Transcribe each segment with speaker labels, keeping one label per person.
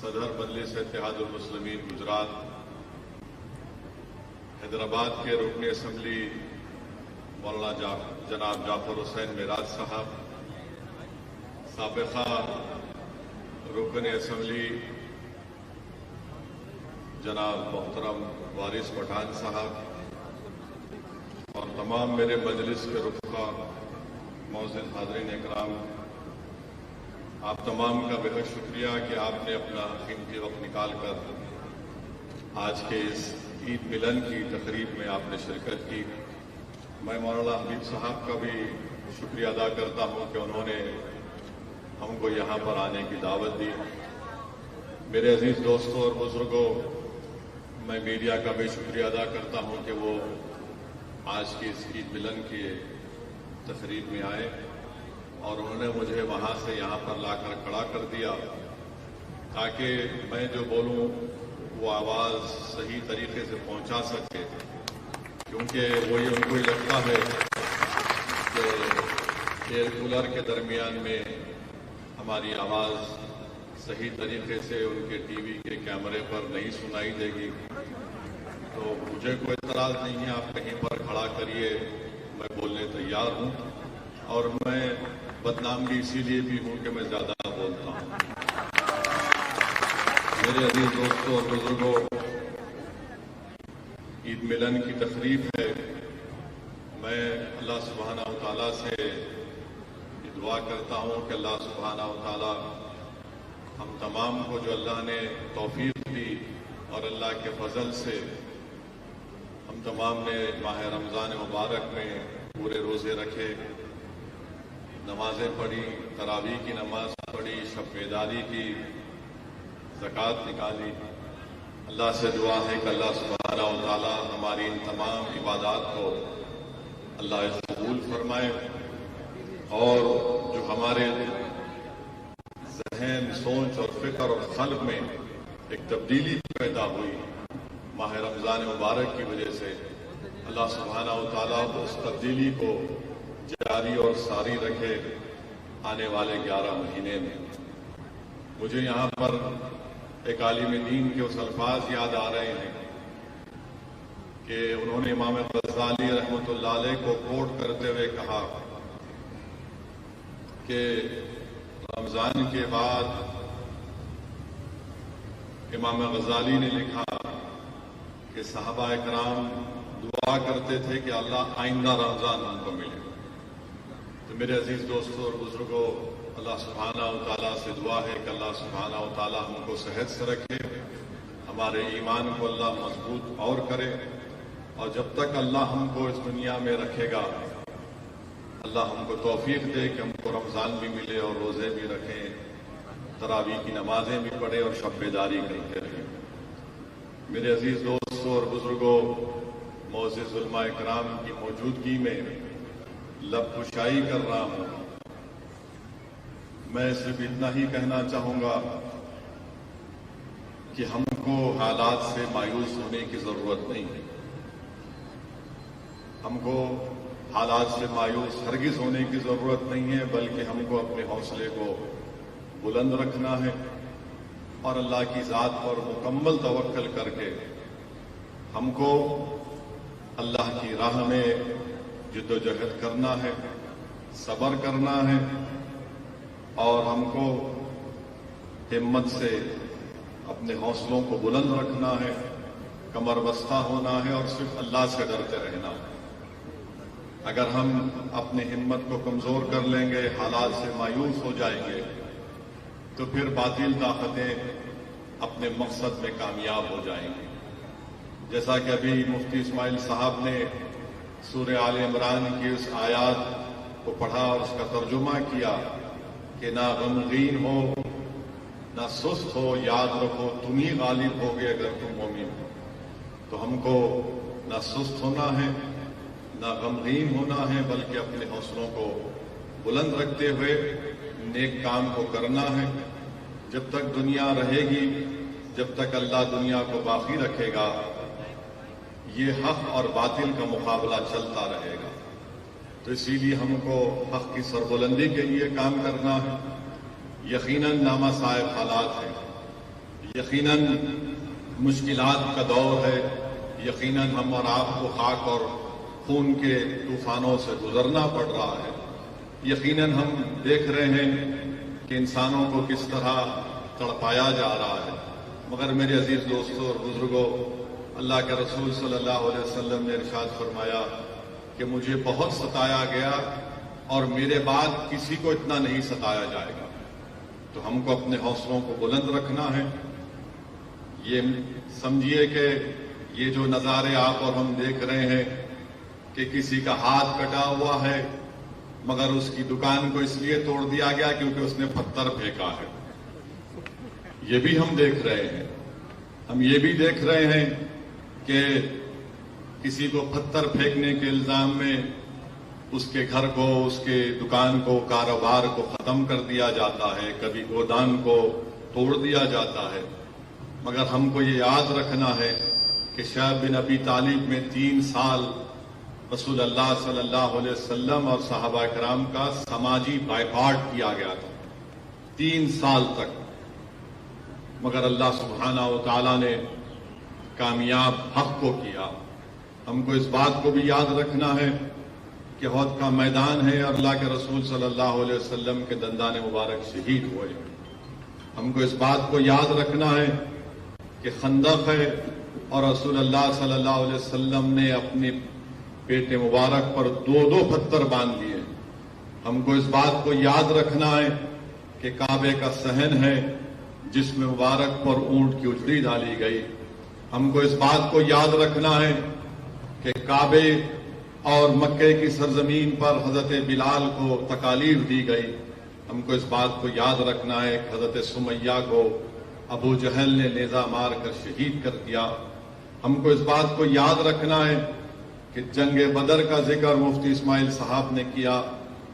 Speaker 1: صدر مجلس اتحاد المسلمین گجرات، حیدرآباد کے رکن اسمبلی مولانا جناب جعفر حسین معراج صاحب، سابقہ رکن اسمبلی جناب محترم وارث پٹھان صاحب اور تمام میرے مجلس کے رفقا، معزز حاضرین اکرام، آپ تمام کا بہت شکریہ کہ آپ نے اپنا قیمتی وقت نکال کر آج کے اس عید ملن کی تقریب میں آپ نے شرکت کی۔ میں مولانا حبیب صاحب کا بھی شکریہ ادا کرتا ہوں کہ انہوں نے ہم کو یہاں پر آنے کی دعوت دی۔ میرے عزیز دوستوں اور بزرگوں، میں میڈیا کا بھی شکریہ ادا کرتا ہوں کہ وہ آج کی اس عید ملن کی تقریب میں آئے اور انہوں نے مجھے وہاں سے یہاں پر لا کر کھڑا کر دیا تاکہ میں جو بولوں وہ آواز صحیح طریقے سے پہنچا سکے، کیونکہ وہی ان کو لگتا ہے کہ ایئر کولر کے درمیان میں ہماری آواز صحیح طریقے سے ان کے ٹی وی کے کیمرے پر نہیں سنائی دے گی۔ تو مجھے کوئی اعتراض نہیں ہے، آپ کہیں پر کھڑا کریے، میں بولنے تیار ہوں، اور میں بدنام بھی اسی لیے بھی ہوں کہ میں زیادہ بولتا ہوں۔ میرے عزیز دوستوں اور بزرگوں، عید ملن کی تقریب ہے۔ میں اللہ سبحانہ و تعالیٰ سے دعا کرتا ہوں کہ اللہ سبحانہ و تعالیٰ ہم تمام کو جو اللہ نے توفیق دی اور اللہ کے فضل سے ہم تمام نے ماہ رمضان مبارک میں پورے روزے رکھے، نمازیں پڑھی، تراویح کی نماز پڑھی، شب بیداری کی، زکوٰۃ نکالی۔ اللہ سے دعا ہے کہ اللہ سبحانہ و تعالیٰ ہماری ان تمام عبادات کو اللہ قبول فرمائے، اور جو ہمارے ذہن، سوچ اور فکر اور قلب میں ایک تبدیلی پیدا ہوئی ماہ رمضان مبارک کی وجہ سے، اللہ سبحانہ و تعالیٰ اس تبدیلی کو جاری اور ساری رکھے آنے والے 11 مہینے میں۔ مجھے یہاں پر ایک عالم دین کے اس الفاظ یاد آ رہے ہیں کہ انہوں نے امام غزالی رحمۃ اللہ علیہ کو کوٹ کرتے ہوئے کہا کہ رمضان کے بعد امام غزالی نے لکھا کہ صحابہ اکرام دعا کرتے تھے کہ اللہ آئندہ رمضان ہم کو ملے۔ تو میرے عزیز دوستوں اور بزرگوں، اللہ سبحانہ و تعالیٰ سے دعا ہے کہ اللہ سبحانہ و تعالیٰ ہم کو صحت سے رکھے، ہمارے ایمان کو اللہ مضبوط اور کرے، اور جب تک اللہ ہم کو اس دنیا میں رکھے گا، اللہ ہم کو توفیق دے کہ ہم کو رمضان بھی ملے اور روزے بھی رکھیں، تراویح کی نمازیں بھی پڑھیں اور شب بیداری کرتے رہیں۔ میرے عزیز دوستوں اور بزرگوں، معزز علماء اکرام کی موجودگی میں لب کشائی کر رہا ہوں۔ میں صرف اتنا ہی کہنا چاہوں گا کہ ہم کو حالات سے مایوس ہونے کی ضرورت نہیں ہے۔ ہم کو حالات سے مایوس ہرگز ہونے کی ضرورت نہیں ہے، بلکہ ہم کو اپنے حوصلے کو بلند رکھنا ہے اور اللہ کی ذات پر مکمل توکل کر کے ہم کو اللہ کی راہ میں جد و جہد کرنا ہے، صبر کرنا ہے، اور ہم کو ہمت سے اپنے حوصلوں کو بلند رکھنا ہے، کمر بستہ ہونا ہے اور صرف اللہ سے ڈرتے رہنا ہے۔ اگر ہم اپنے ہمت کو کمزور کر لیں گے، حالات سے مایوس ہو جائیں گے، تو پھر باطل طاقتیں اپنے مقصد میں کامیاب ہو جائیں گی۔ جیسا کہ ابھی مفتی اسماعیل صاحب نے سورہ آل عمران کی اس آیات کو پڑھا اور اس کا ترجمہ کیا کہ نہ غمگین ہو، نہ سست ہو، یاد رکھو تم ہی غالب ہوگے اگر تم مومن ہو۔ تو ہم کو نہ سست ہونا ہے، نہ غمگین ہونا ہے، بلکہ اپنے حوصلوں کو بلند رکھتے ہوئے نیک کام کو کرنا ہے۔ جب تک دنیا رہے گی، جب تک اللہ دنیا کو باقی رکھے گا، یہ حق اور باطل کا مقابلہ چلتا رہے گا۔ تو اسی لیے ہم کو حق کی سربلندی کے لیے کام کرنا ہے۔ یقیناً نامہ صاحب حالات ہیں، یقیناً مشکلات کا دور ہے، یقیناً ہم اور آپ کو خاک اور خون کے طوفانوں سے گزرنا پڑ رہا ہے، یقیناً ہم دیکھ رہے ہیں کہ انسانوں کو کس طرح تڑپایا جا رہا ہے، مگر میرے عزیز دوستوں اور بزرگوں، اللہ کے رسول صلی اللہ علیہ وسلم نے ارشاد فرمایا کہ مجھے بہت ستایا گیا اور میرے بعد کسی کو اتنا نہیں ستایا جائے گا۔ تو ہم کو اپنے حوصلوں کو بلند رکھنا ہے۔ یہ سمجھیے کہ یہ جو نظارے آپ اور ہم دیکھ رہے ہیں کہ کسی کا ہاتھ کٹا ہوا ہے مگر اس کی دکان کو اس لیے توڑ دیا گیا کیونکہ اس نے پتھر پھینکا ہے، یہ بھی ہم دیکھ رہے ہیں۔ ہم یہ بھی دیکھ رہے ہیں کہ کسی کو پتھر پھینکنے کے الزام میں اس کے گھر کو، اس کے دکان کو، کاروبار کو ختم کر دیا جاتا ہے، کبھی گودام کو توڑ دیا جاتا ہے، مگر ہم کو یہ یاد رکھنا ہے کہ شعیب بن ابی طالب میں 3 سال رسول اللہ صلی اللہ علیہ وسلم اور صحابہ کرام کا سماجی بائیکاٹ کیا گیا تھا، 3 سال تک، مگر اللہ سبحانہ و تعالی نے کامیاب حق کو کیا۔ ہم کو اس بات کو بھی یاد رکھنا ہے کہ احد کا میدان ہے اور اللہ کے رسول صلی اللہ علیہ وسلم کے دندان مبارک شہید ہوئے۔ ہم کو اس بات کو یاد رکھنا ہے کہ خندق ہے اور رسول اللہ صلی اللہ علیہ وسلم نے اپنے پیٹ مبارک پر 2 پتھر باندھ دیے۔ ہم کو اس بات کو یاد رکھنا ہے کہ کعبے کا صحن ہے جس میں مبارک پر اونٹ کی اجڑی ڈالی گئی۔ ہم کو اس بات کو یاد رکھنا ہے کہ کعبے اور مکے کی سرزمین پر حضرت بلال کو تکالیف دی گئی۔ ہم کو اس بات کو یاد رکھنا ہے کہ حضرت سمیہ کو ابو جہل نے نیزہ مار کر شہید کر دیا۔ ہم کو اس بات کو یاد رکھنا ہے کہ جنگ بدر کا ذکر مفتی اسماعیل صاحب نے کیا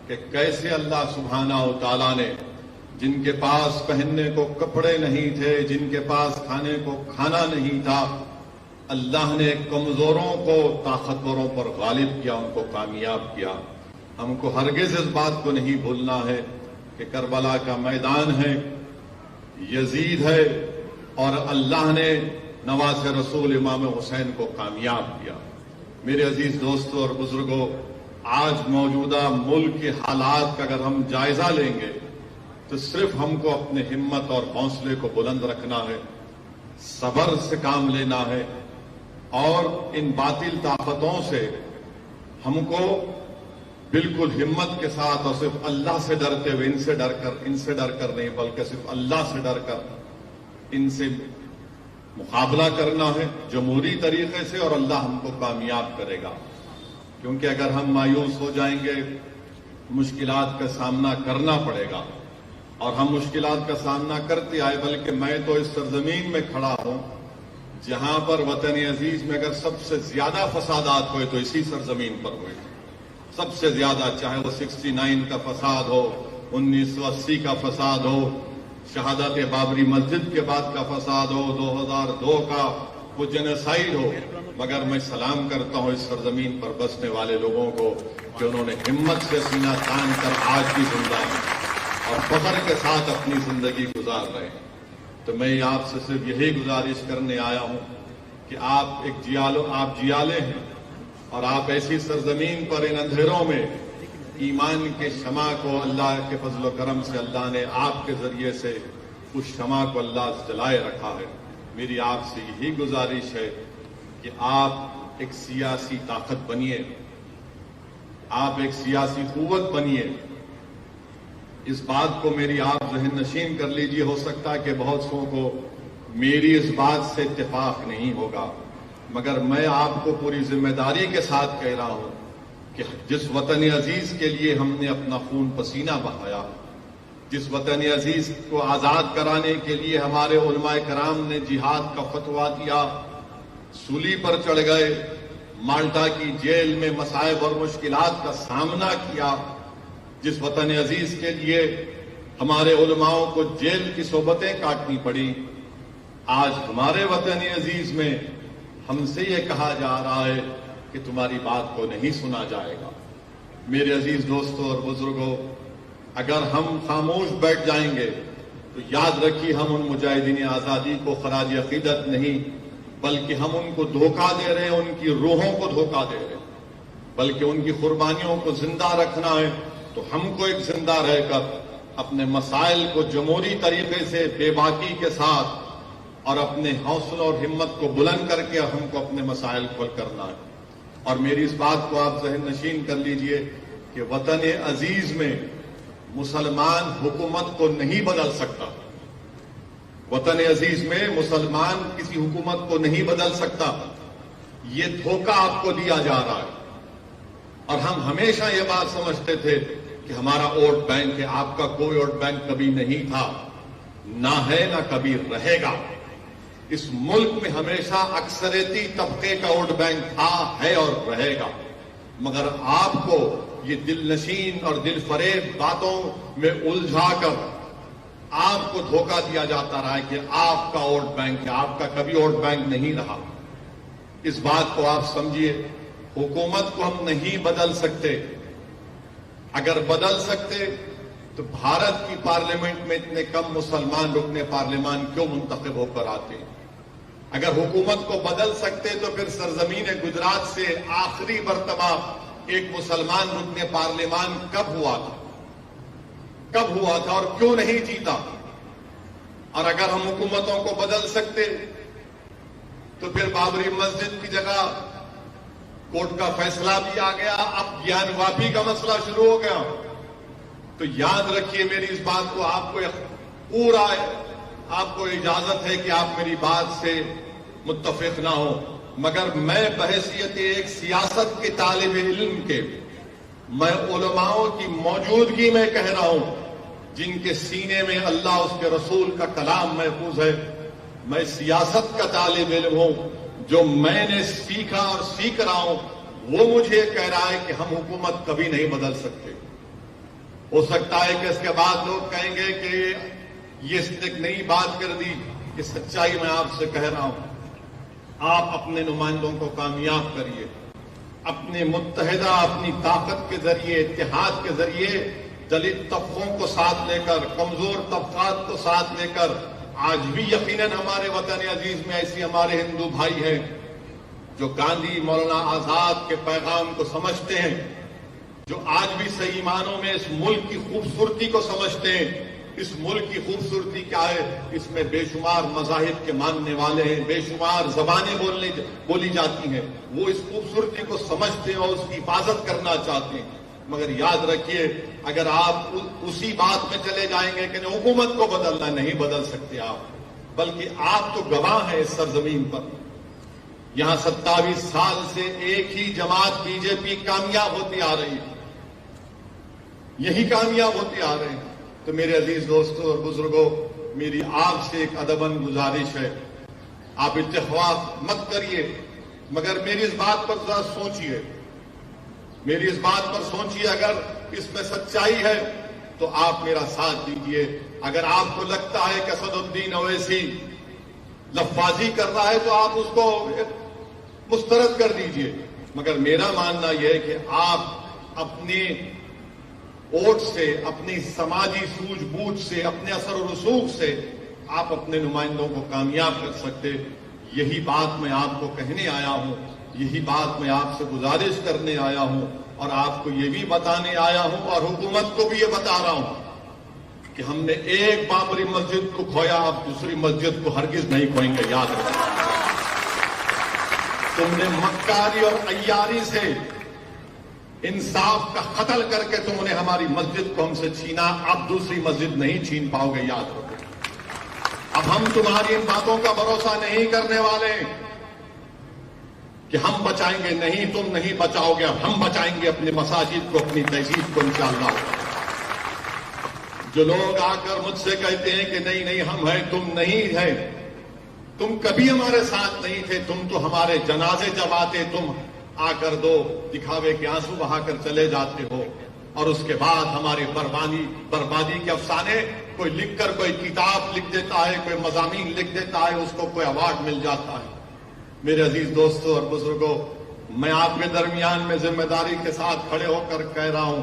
Speaker 1: کہ کیسے اللہ سبحانہ و تعالیٰ نے جن کے پاس پہننے کو کپڑے نہیں تھے، جن کے پاس کھانے کو کھانا نہیں تھا، اللہ نے کمزوروں کو طاقتوروں پر غالب کیا، ان کو کامیاب کیا۔ ہم کو ہرگز اس بات کو نہیں بھولنا ہے کہ کربلا کا میدان ہے، یزید ہے، اور اللہ نے نواز رسول امام حسین کو کامیاب کیا۔ میرے عزیز دوستوں اور بزرگوں، آج موجودہ ملک کے حالات کا اگر ہم جائزہ لیں گے تو صرف ہم کو اپنے ہمت اور حوصلے کو بلند رکھنا ہے، صبر سے کام لینا ہے، اور ان باطل طاقتوں سے ہم کو بالکل ہمت کے ساتھ اور صرف اللہ سے ڈرتے ہوئے، ان سے ڈر کر نہیں بلکہ صرف اللہ سے ڈر کر ان سے مقابلہ کرنا ہے جمہوری طریقے سے، اور اللہ ہم کو کامیاب کرے گا۔ کیونکہ اگر ہم مایوس ہو جائیں گے مشکلات کا سامنا کرنا پڑے گا، اور ہم مشکلات کا سامنا کرتے آئے، بلکہ میں تو اس سرزمین میں کھڑا ہوں جہاں پر وطن عزیز میں اگر سب سے زیادہ فسادات ہوئے تو اسی سرزمین پر ہوئے، سب سے زیادہ، چاہے وہ 69 کا فساد ہو، 1980 کا فساد ہو، شہادت بابری مسجد کے بعد کا فساد ہو، 2002 کا وہ جنوسائیڈ ہو، مگر میں سلام کرتا ہوں اس سرزمین پر بسنے والے لوگوں کو کہ انہوں نے ہمت سے سینہ تان کر آج بھی زندہ ہیں اور فخر کے ساتھ اپنی زندگی گزار رہے ہیں۔ تو میں آپ سے صرف یہی گزارش کرنے آیا ہوں کہ آپ جیالے ہیں، اور آپ ایسی سرزمین پر ان اندھیروں میں ایمان کے شمع کو اللہ کے فضل و کرم سے اللہ نے آپ کے ذریعے سے اس شمع کو اللہ جلائے رکھا ہے۔ میری آپ سے یہی گزارش ہے کہ آپ ایک سیاسی طاقت بنیے، آپ ایک سیاسی قوت بنیے۔ اس بات کو میری آپ ذہن نشین کر لیجئے، ہو سکتا ہے کہ بہت سو کو میری اس بات سے اتفاق نہیں ہوگا، مگر میں آپ کو پوری ذمہ داری کے ساتھ کہہ رہا ہوں کہ جس وطن عزیز کے لیے ہم نے اپنا خون پسینہ بہایا، جس وطن عزیز کو آزاد کرانے کے لیے ہمارے علماء کرام نے جہاد کا فتویٰ دیا، سولی پر چڑھ گئے، مالٹا کی جیل میں مصائب اور مشکلات کا سامنا کیا، جس وطن عزیز کے لیے ہمارے علماؤں کو جیل کی صحبتیں کاٹنی پڑی، آج ہمارے وطن عزیز میں ہم سے یہ کہا جا رہا ہے کہ تمہاری بات کو نہیں سنا جائے گا۔ میرے عزیز دوستوں اور بزرگوں، اگر ہم خاموش بیٹھ جائیں گے تو یاد رکھیے ہم ان مجاہدین آزادی کو خراج عقیدت نہیں بلکہ ہم ان کو دھوکہ دے رہے ہیں، ان کی روحوں کو دھوکہ دے رہے ہیں، بلکہ ان کی قربانیوں کو زندہ رکھنا ہے۔ تو ہم کو ایک زندہ رہ کر اپنے مسائل کو جمہوری طریقے سے بے باکی کے ساتھ اور اپنے حوصلہ اور ہمت کو بلند کر کے ہم کو اپنے مسائل کو حل کرنا ہے۔ اور میری اس بات کو آپ ذہن نشین کر لیجئے کہ وطن عزیز میں مسلمان حکومت کو نہیں بدل سکتا، وطن عزیز میں مسلمان کسی حکومت کو نہیں بدل سکتا، یہ دھوکہ آپ کو دیا جا رہا ہے۔ اور ہم ہمیشہ یہ بات سمجھتے تھے کہ ہمارا ووٹ بینک ہے، آپ کا کوئی ووٹ بینک کبھی نہیں تھا، نہ ہے نہ کبھی رہے گا۔ اس ملک میں ہمیشہ اکثریتی طبقے کا ووٹ بینک تھا، ہے اور رہے گا، مگر آپ کو یہ دل نشین اور دل فریب باتوں میں الجھا کر آپ کو دھوکہ دیا جاتا رہا ہے کہ آپ کا ووٹ بینک ہے، آپ کا کبھی ووٹ بینک نہیں رہا۔ اس بات کو آپ سمجھیے، حکومت کو ہم نہیں بدل سکتے، اگر بدل سکتے تو بھارت کی پارلیمنٹ میں اتنے کم مسلمان رکن پارلیمان کیوں منتخب ہو کر آتے؟ اگر حکومت کو بدل سکتے تو پھر سرزمین گجرات سے آخری مرتبہ ایک مسلمان رکن پارلیمان کب ہوا تھا اور کیوں نہیں جیتا؟ اور اگر ہم حکومتوں کو بدل سکتے تو پھر بابری مسجد کی جگہ کورٹ کا فیصلہ بھی آ گیا، اب گیان واپی کا مسئلہ شروع ہو گیا۔ تو یاد رکھیے میری اس بات کو، آپ کو پورا آپ کو اجازت ہے کہ آپ میری بات سے متفق نہ ہو، مگر میں بحیثیت ایک سیاست کے طالب علم کے، میں علماؤں کی موجودگی میں کہہ رہا ہوں جن کے سینے میں اللہ اس کے رسول کا کلام محفوظ ہے، میں سیاست کا طالب علم ہوں، جو میں نے سیکھا اور سیکھ رہا ہوں وہ مجھے کہہ رہا ہے کہ ہم حکومت کبھی نہیں بدل سکتے۔ ہو سکتا ہے کہ اس کے بعد لوگ کہیں گے کہ یہ اس نے ایک نئی بات کر دی، کہ سچائی میں آپ سے کہہ رہا ہوں، آپ اپنے نمائندوں کو کامیاب کریے، اپنے متحدہ اپنی طاقت کے ذریعے، اتحاد کے ذریعے دلت طبقوں کو ساتھ لے کر، کمزور طبقات کو ساتھ لے کر، آج بھی یقیناً ہمارے وطن عزیز میں ایسی ہمارے ہندو بھائی ہیں جو گاندھی مولانا آزاد کے پیغام کو سمجھتے ہیں، جو آج بھی صحیح معنوں میں اس ملک کی خوبصورتی کو سمجھتے ہیں۔ اس ملک کی خوبصورتی کیا ہے؟ اس میں بے شمار مذاہب کے ماننے والے ہیں، بے شمار زبانیں بولی جاتی ہیں، وہ اس خوبصورتی کو سمجھتے ہیں اور اس کی حفاظت کرنا چاہتے ہیں۔ مگر یاد رکھیے، اگر آپ اسی بات میں چلے جائیں گے کہ حکومت کو بدلنا، نہیں بدل سکتے آپ، بلکہ آپ تو گواہ ہیں اس سرزمین پر۔ یہاں 27 سال سے ایک ہی جماعت بی جے پی کامیاب ہوتی آ رہی ہے، یہی کامیاب ہوتے آ رہے ہیں۔ تو میرے عزیز دوستوں اور بزرگوں، میری آپ سے ایک ادباً گزارش ہے، آپ اتفاق مت کریے، مگر میری اس بات پر ذرا سوچئے، میری اس بات پر سوچئے، اگر اس میں سچائی ہے تو آپ میرا ساتھ دیجئے۔ اگر آپ کو لگتا ہے کہ اسد الدین اویسی لفاظی کر رہا ہے تو آپ اس کو مسترد کر دیجئے، مگر میرا ماننا یہ ہے کہ آپ اپنے ووٹ سے، اپنی سماجی سوجھ بوجھ سے، اپنے اثر و رسوخ سے آپ اپنے نمائندوں کو کامیاب کر سکتے۔ یہی بات میں آپ کو کہنے آیا ہوں، یہی بات میں آپ سے گزارش کرنے آیا ہوں، اور آپ کو یہ بھی بتانے آیا ہوں اور حکومت کو بھی یہ بتا رہا ہوں کہ ہم نے ایک بابری مسجد کو کھویا، اب دوسری مسجد کو ہرگز نہیں کھوئیں گے، یاد رکھیں۔ تم نے مکاری اور عیاری سے انصاف کا قتل کر کے تم نے ہماری مسجد کو ہم سے چھینا، اب دوسری مسجد نہیں چھین پاؤ گے، یاد رکھو۔ اب ہم تمہاری ان باتوں کا بھروسہ نہیں کرنے والے کہ ہم بچائیں گے، نہیں تم نہیں بچاؤ گے، اب ہم بچائیں گے اپنے مساجد کو، اپنی تہذیب کو انشاءاللہ۔ جو لوگ آ کر مجھ سے کہتے ہیں کہ نہیں نہیں ہم ہیں، تم نہیں ہے، تم کبھی ہمارے ساتھ نہیں تھے، تم تو ہمارے جنازے جب آتے تم آ کر دو دکھاوے کے آنسو بہا کر چلے جاتے ہو، اور اس کے بعد ہماری بربادی کے افسانے کوئی لکھ کر کوئی کتاب لکھ دیتا ہے، کوئی مضامین لکھ دیتا ہے، اس کو کوئی ایوارڈ مل جاتا ہے۔ میرے عزیز دوستوں اور بزرگوں، میں آپ کے درمیان میں ذمہ داری کے ساتھ کھڑے ہو کر کہہ رہا ہوں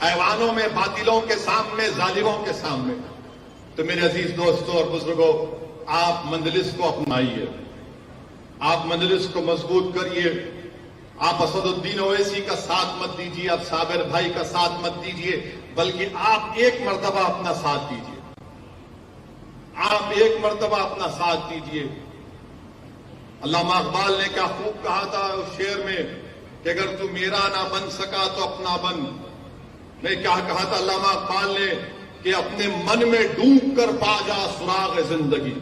Speaker 1: ایوانوں میں باطلوں کے سامنے، ظالموں کے سامنے. تو میرے عزیز دوستوں اور بزرگوں، آپ مجلس کو اپنائیے، آپ مجلس کو مضبوط کریے. آپ اسد الدین اویسی کا ساتھ مت دیجیے، آپ صابر بھائی کا ساتھ مت دیجیے، بلکہ آپ ایک مرتبہ اپنا ساتھ دیجیے. آپ ایک مرتبہ اپنا ساتھ دیجیے. علامہ اقبال نے کیا خوب کہا تھا اس شعر میں کہ اگر تو میرا نہ بن سکا تو اپنا بن. میں کیا کہا تھا علامہ اقبال نے کہ اپنے من میں ڈوب کر پا جا سراغ زندگی.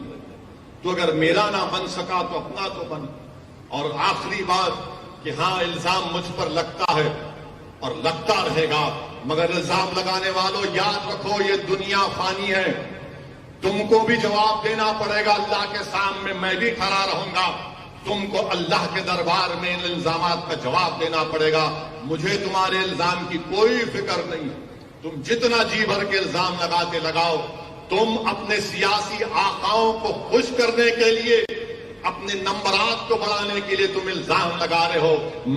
Speaker 1: تو اگر میرا نہ بن سکا تو اپنا تو بن. اور آخری بات کہ ہاں الزام مجھ پر لگتا ہے اور لگتا رہے گا، مگر الزام لگانے والوں یاد رکھو یہ دنیا فانی ہے. تم کو بھی جواب دینا پڑے گا اللہ کے سامنے، میں بھی کھڑا رہوں گا. تم کو اللہ کے دربار میں ان الزامات کا جواب دینا پڑے گا. مجھے تمہارے الزام کی کوئی فکر نہیں. تم جتنا جی بھر کے الزام لگاتے لگاؤ. تم اپنے سیاسی آقاؤں کو خوش کرنے کے لیے، اپنے نمبرات کو بڑھانے کے لیے تم الزام لگا رہے ہو.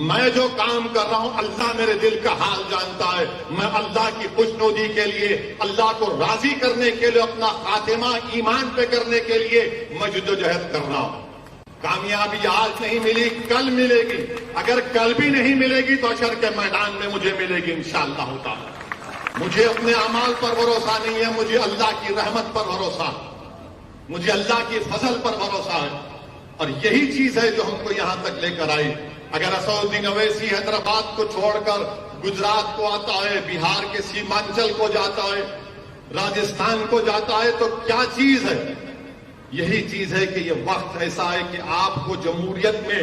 Speaker 1: میں جو کام کر رہا ہوں اللہ میرے دل کا حال جانتا ہے. میں اللہ کی خوشنودی کے لیے، اللہ کو راضی کرنے کے لیے، اپنا خاتمہ ایمان پہ کرنے کے لیے میں جدوجہد کر رہا ہوں. کامیابی آج نہیں ملی، کل ملے گی. اگر کل بھی نہیں ملے گی تو حشر کے میدان میں مجھے ملے گی انشاءاللہ تعالی. مجھے اپنے اعمال پر بھروسہ نہیں ہے، مجھے اللہ کی رحمت پر بھروسہ ہے، مجھے اللہ کی فضل پر بھروسہ ہے. اور یہی چیز ہے جو ہم کو یہاں تک لے کر آئی. اگر اسد الدین اویسی حیدرآباد کو چھوڑ کر گجرات کو آتا ہے، بہار کے سیمانچل کو جاتا ہے، راجستھان کو جاتا ہے، تو کیا چیز ہے؟ یہی چیز ہے کہ یہ وقت ایسا ہے کہ آپ کو جمہوریت میں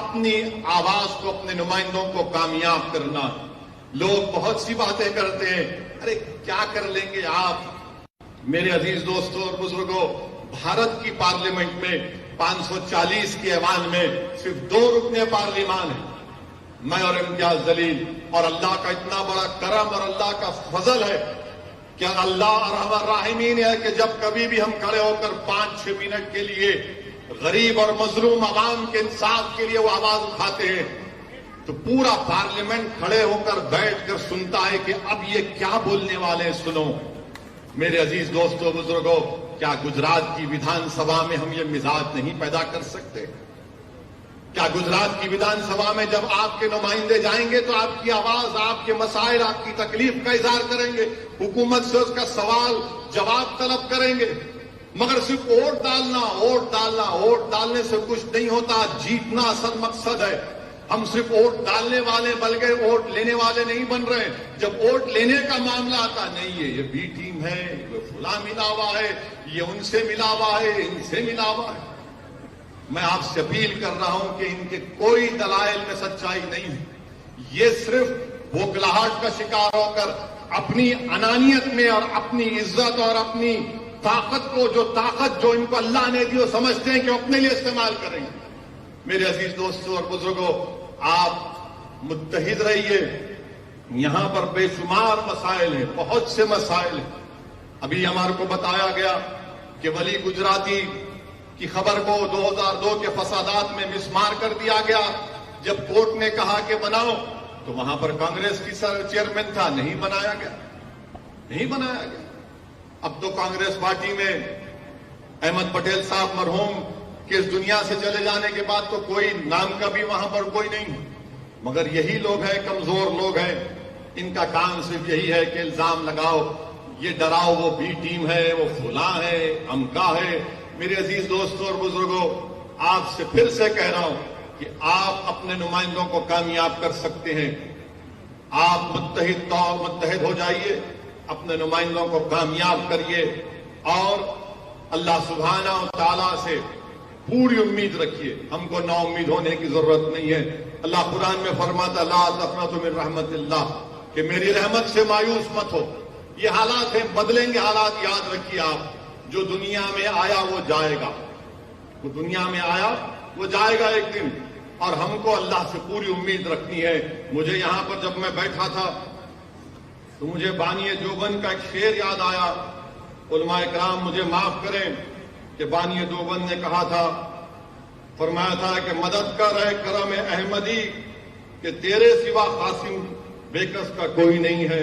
Speaker 1: اپنی آواز کو، اپنے نمائندوں کو کامیاب کرنا. لوگ بہت سی باتیں کرتے ہیں، ارے کیا کر لیں گے آپ. میرے عزیز دوستوں اور بزرگوں، بھارت کی پارلیمنٹ میں 540 کے ایوان میں صرف 2 رکن پارلیمان ہیں، میں اور امتیاز جلیل. اور اللہ کا اتنا بڑا کرم اور اللہ کا فضل ہے کہ اللہ ارحم الراحمین ہے کہ جب کبھی بھی ہم کھڑے ہو کر 5-6 منٹ کے لیے غریب اور مظلوم عوام کے انصاف کے لیے وہ آواز اٹھاتے ہیں تو پورا پارلیمنٹ کھڑے ہو کر بیٹھ کر سنتا ہے کہ اب یہ کیا بولنے والے ہیں، سنو. میرے عزیز دوستوں بزرگوں، کیا گجرات کی ودھان سبھا میں ہم یہ مزاج نہیں پیدا کر سکتے؟ کیا گجرات کی ودھان سبھا میں جب آپ کے نمائندے جائیں گے تو آپ کی آواز، آپ کے مسائل، آپ کی تکلیف کا اظہار کریں گے، حکومت سے اس کا سوال جواب طلب کریں گے؟ مگر صرف ووٹ ڈالنا، ووٹ ڈالنا، ووٹ ڈالنے سے کچھ نہیں ہوتا. جیتنا اصل مقصد ہے. ہم صرف ووٹ ڈالنے والے بلکہ ووٹ لینے والے نہیں بن رہے. جب ووٹ لینے کا معاملہ آتا نہیں ہے، یہ بی ٹیم ہے، یہ فلاں ملا ہوا ہے، یہ ان سے ملا ہوا ہے، ان سے ملا ہوا ہے. میں آپ سے اپیل کر رہا ہوں کہ ان کے کوئی دلائل میں سچائی نہیں ہے. یہ صرف بوکھلاہٹ کا شکار ہو کر اپنی انانیت میں اور اپنی عزت اور اپنی طاقت کو، جو طاقت جو ان کو اللہ نے دی، وہ سمجھتے ہیں کہ اپنے لیے استعمال کریں گے. میرے عزیز دوستوں اور بزرگوں، آپ متحد رہیے. یہاں پر بے شمار مسائل ہیں، بہت سے مسائل ہیں. ابھی ہمارے کو بتایا گیا کہ ولی گجراتی کی خبر کو 2002 کے فسادات میں مسمار کر دیا گیا. جب کورٹ نے کہا کہ بناؤ تو وہاں پر کانگریس کی چیئرمین تھا، نہیں بنایا گیا، نہیں بنایا گیا. اب تو کانگریس پارٹی میں احمد پٹیل صاحب مرحوم کہ اس دنیا سے چلے جانے کے بعد تو کوئی نام کا بھی وہاں پر کوئی نہیں. مگر یہی لوگ ہیں، کمزور لوگ ہیں، ان کا کام صرف یہی ہے کہ الزام لگاؤ، یہ ڈراؤ، وہ بی ٹیم ہے، وہ فلاں ہے، امکا ہے. میرے عزیز دوستوں اور بزرگوں، آپ سے پھر سے کہہ رہا ہوں کہ آپ اپنے نمائندوں کو کامیاب کر سکتے ہیں. آپ متحد ہو جائیے، اپنے نمائندوں کو کامیاب کریے اور اللہ سبحانہ و تعالیٰ سے پوری امید رکھیے. ہم کو نا امید ہونے کی ضرورت نہیں ہے. اللہ قرآن میں فرماتا لا تقنطوا من رحمت اللہ، کہ میری رحمت سے مایوس مت ہو. یہ حالات ہیں، بدلیں گے حالات. یاد رکھیے آپ، جو دنیا میں آیا وہ جائے گا، وہ دنیا میں آیا وہ جائے گا ایک دن. اور ہم کو اللہ سے پوری امید رکھنی ہے. مجھے یہاں پر جب میں بیٹھا تھا تو مجھے بانی دیوبند کا ایک شعر یاد آیا. علماء کرام مجھے معاف کریں کہ بانی دیوبند نے کہا تھا، فرمایا تھا کہ مدد کر اے کرم احمدی کہ تیرے سوا قاسم بیکس کا کوئی نہیں ہے.